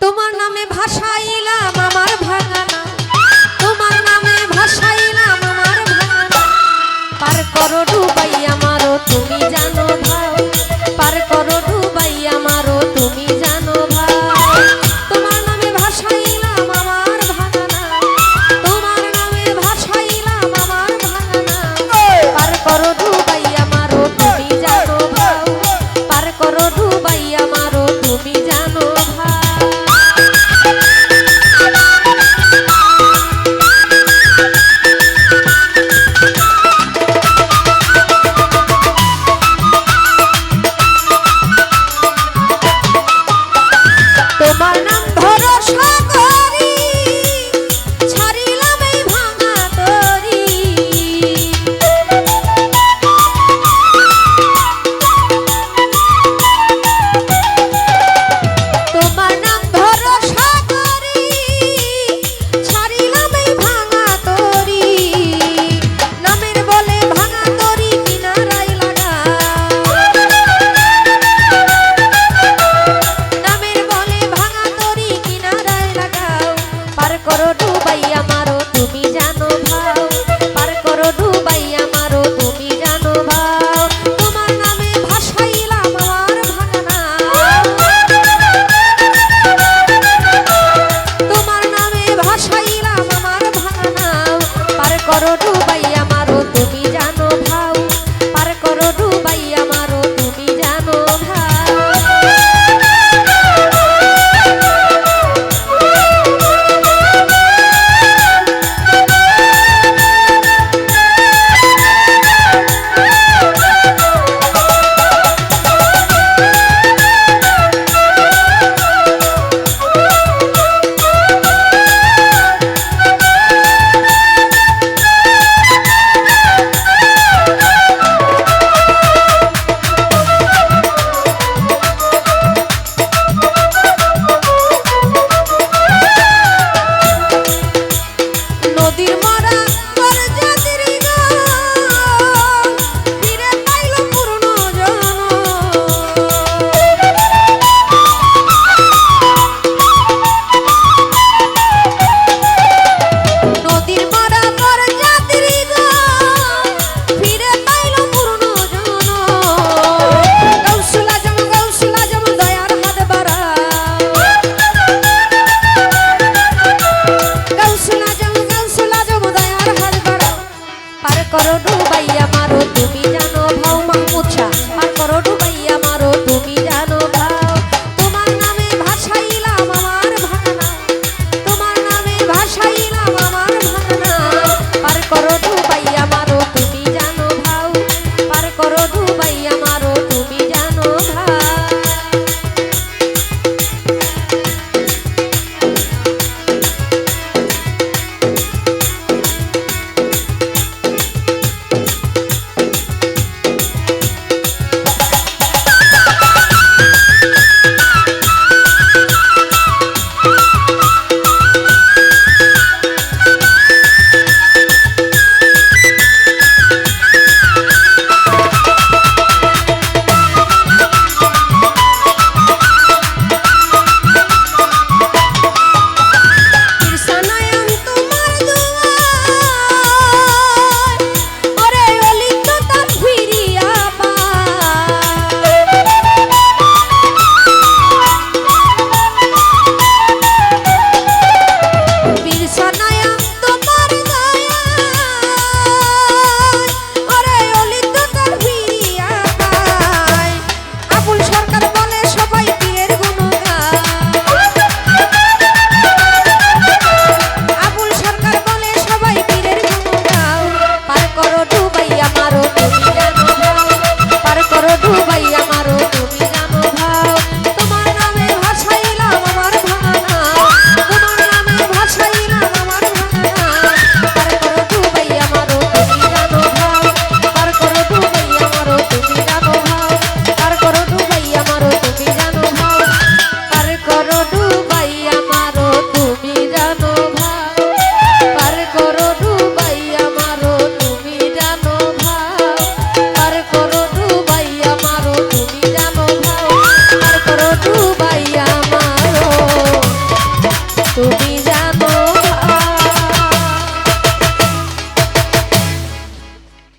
তোমার নামে ভাসাইলাম আমার ভাঙানা, তোমার নামে ভাসাইলাম আমার ভাঙানা। পার করো ডুবাই আমারও তুমি জানো ভাও, পার করো ডুবাই আমারও তুমি জানো ভাও। তোমার নামে ভাসাইলাম আমার ভাঙানা, তোমার নামে ভাসাইলাম আমার ভাঙানা। পার করো ডুবাই আমারও তুমি জানো ভাও, পার করো ডুবাই আমারও তুমি জানো ভাও। তোমার নাম ভরসা করি ছাড়িলাম এই ভাঙা তরি। তোমার নাম ভরসা করি ছাড়িলাম এই ভাঙা তরি। নামের বলে ভাঙা তরি কিনারায় লাগা, নামের বলে ভাঙা তুমি